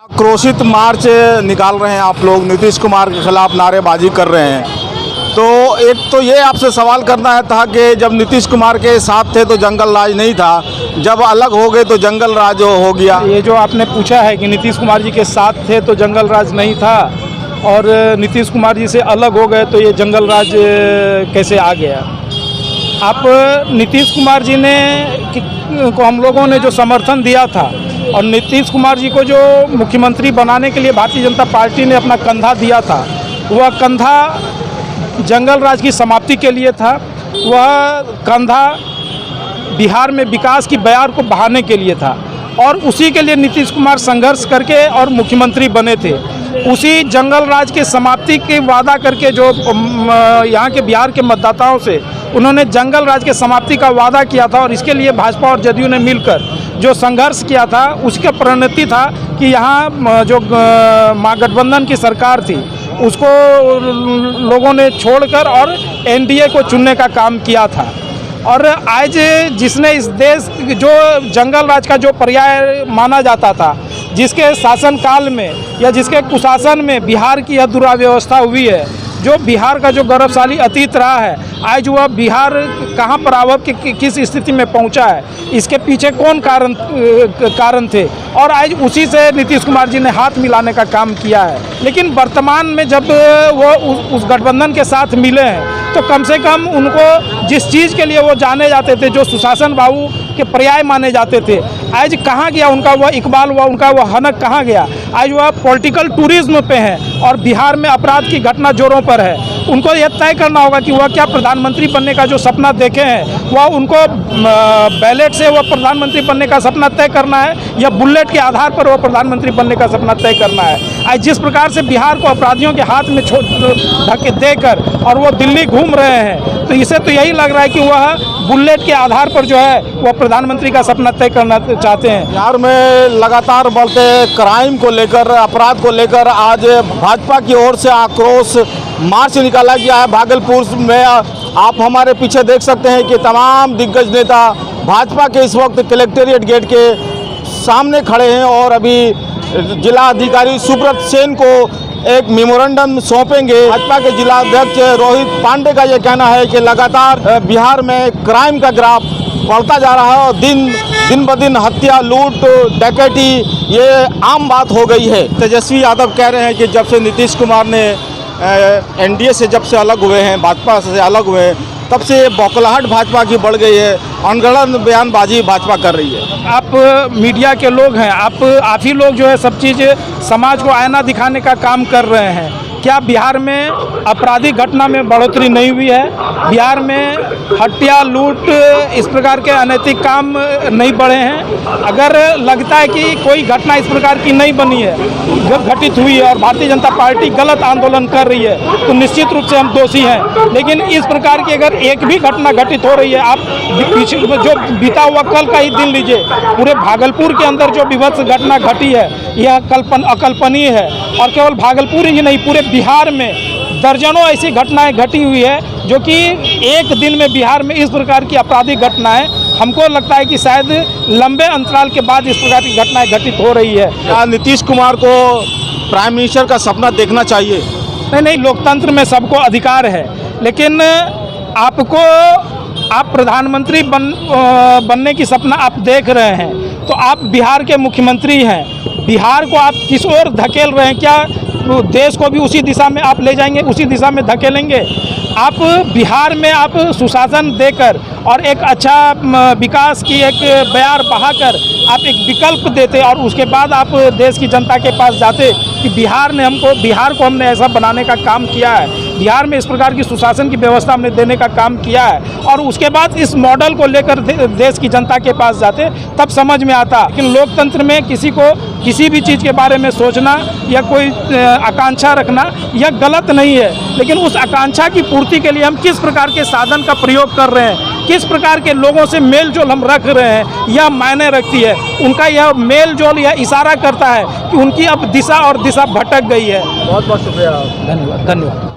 आक्रोशित मार्च निकाल रहे हैं आप लोग, नीतीश कुमार के खिलाफ नारेबाजी कर रहे हैं। तो एक तो ये आपसे सवाल करना है था कि जब नीतीश कुमार के साथ थे तो जंगल राज नहीं था, जब अलग हो गए तो जंगल राज हो गया। ये जो आपने पूछा है कि नीतीश कुमार जी के साथ थे तो जंगल राज नहीं था और नीतीश कुमार जी से अलग हो गए तो ये जंगल राज कैसे आ गया। आप नीतीश कुमार जी ने को हम लोगों ने जो समर्थन दिया था और नीतीश कुमार जी को जो मुख्यमंत्री बनाने के लिए भारतीय जनता पार्टी ने अपना कंधा दिया था, वह कंधा जंगल राज की समाप्ति के लिए था। वह कंधा बिहार में विकास की बयार को बढ़ाने के लिए था और उसी के लिए नीतीश कुमार संघर्ष करके और मुख्यमंत्री बने थे। उसी जंगल राज के समाप्ति के वादा करके जो यहाँ के बिहार के मतदाताओं से उन्होंने जंगल राज के समाप्ति का वादा किया था और इसके लिए भाजपा और जदयू ने मिलकर जो संघर्ष किया था, उसका परिणति था कि यहाँ जो महागठबंधन की सरकार थी उसको लोगों ने छोड़कर और एनडीए को चुनने का काम किया था। और आज जिसने इस देश जो जंगल राज का जो पर्याय माना जाता था, जिसके शासनकाल में या जिसके कुशासन में बिहार की यह दुराव्यवस्था हुई है, जो बिहार का जो गौरवशाली अतीत रहा है, आज वह बिहार कहाँ पर आवब किस स्थिति में पहुंचा है, इसके पीछे कौन कारण थे और आज उसी से नीतीश कुमार जी ने हाथ मिलाने का काम किया है। लेकिन वर्तमान में जब वो उस गठबंधन के साथ मिले हैं तो कम से कम उनको जिस चीज़ के लिए वो जाने जाते थे, जो सुशासन बाबू के पर्याय माने जाते थे, आज कहाँ गया उनका वह इकबाल, वह उनका वह हनक कहाँ गया। आज वह पॉलिटिकल टूरिज्म पे है और बिहार में अपराध की घटना जोरों पर है। उनको यह तय करना होगा कि वह क्या प्रधानमंत्री बनने का जो सपना देखे हैं, वह उनको बैलेट से वह प्रधानमंत्री बनने का सपना तय करना है या बुलेट के आधार पर वह प्रधानमंत्री बनने का सपना तय करना है। आज जिस प्रकार से बिहार को अपराधियों के हाथ में धक्के देकर और वो दिल्ली घूम रहे हैं, तो इसे तो यही लग रहा है कि वह बुलेट के आधार पर जो है वह प्रधानमंत्री का सपना तय करना चाहते हैं। बिहार में लगातार बढ़ते क्राइम को लेकर, अपराध को लेकर आज भाजपा की ओर से आक्रोश मार्च निकाला गया है। भागलपुर में आप हमारे पीछे देख सकते हैं कि तमाम दिग्गज नेता भाजपा के इस वक्त कलेक्टेरिएट गेट के सामने खड़े हैं और अभी जिला अधिकारी सुब्रत सेन को एक मेमोरेंडम सौंपेंगे। भाजपा के जिला अध्यक्ष रोहित पांडे का ये कहना है कि लगातार बिहार में क्राइम का ग्राफ बढ़ता जा रहा है और दिन ब दिन हत्या, लूट, डकैती ये आम बात हो गई है। तेजस्वी यादव कह रहे हैं कि जब से नीतीश कुमार ने एनडीए से जब से अलग हुए हैं, भाजपा से अलग हुए हैं, तब से ये बौखलाहट भाजपा की बढ़ गई है, अनगढ़ बयानबाजी भाजपा कर रही है। आप मीडिया के लोग हैं, आप ही लोग जो है सब चीज़ समाज को आईना दिखाने का काम कर रहे हैं। क्या बिहार में आपराधिक घटना में बढ़ोतरी नहीं हुई है? बिहार में हत्या, लूट, इस प्रकार के अनैतिक काम नहीं बढ़े हैं? अगर लगता है कि कोई घटना इस प्रकार की नहीं बनी है, घटित हुई है और भारतीय जनता पार्टी गलत आंदोलन कर रही है, तो निश्चित रूप से हम दोषी हैं। लेकिन इस प्रकार की अगर एक भी घटना घटित हो रही है, आप जो बीता हुआ कल का ही दिन लीजिए, पूरे भागलपुर के अंदर जो विभत्स घटना घटी है, यह अकल्पनीय है। और केवल भागलपुर ही नहीं, पूरे बिहार में दर्जनों ऐसी घटनाएं घटी हुई है जो कि एक दिन में बिहार में इस प्रकार की आपराधिक घटनाएं, हमको लगता है कि शायद लंबे अंतराल के बाद इस प्रकार की घटनाएं घटित हो रही है। क्या नीतीश कुमार को प्राइम मिनिस्टर का सपना देखना चाहिए? नहीं, लोकतंत्र में सबको अधिकार है, लेकिन आप प्रधानमंत्री बनने की सपना आप देख रहे हैं तो आप बिहार के मुख्यमंत्री हैं। बिहार को आप किस ओर धकेल रहे हैं? क्या देश को भी उसी दिशा में आप ले जाएंगे, उसी दिशा में धकेलेंगे? आप बिहार में आप सुशासन देकर और एक अच्छा विकास की एक बयार बहाकर आप एक विकल्प देते और उसके बाद आप देश की जनता के पास जाते कि बिहार को हमने ऐसा बनाने का काम किया है, बिहार में इस प्रकार की सुशासन की व्यवस्था हमने देने का काम किया है, और उसके बाद इस मॉडल को लेकर देश की जनता के पास जाते, तब समझ में आता। लेकिन लोकतंत्र में किसी को किसी भी चीज़ के बारे में सोचना या कोई आकांक्षा रखना यह गलत नहीं है, लेकिन उस आकांक्षा की पूर्ति के लिए हम किस प्रकार के साधन का प्रयोग कर रहे हैं, किस प्रकार के लोगों से मेल जोल हम रख रहे हैं, यह मायने रखती है। उनका यह मेल जोल यह इशारा करता है कि उनकी अब दिशा भटक गई है। बहुत बहुत शुक्रिया। धन्यवाद।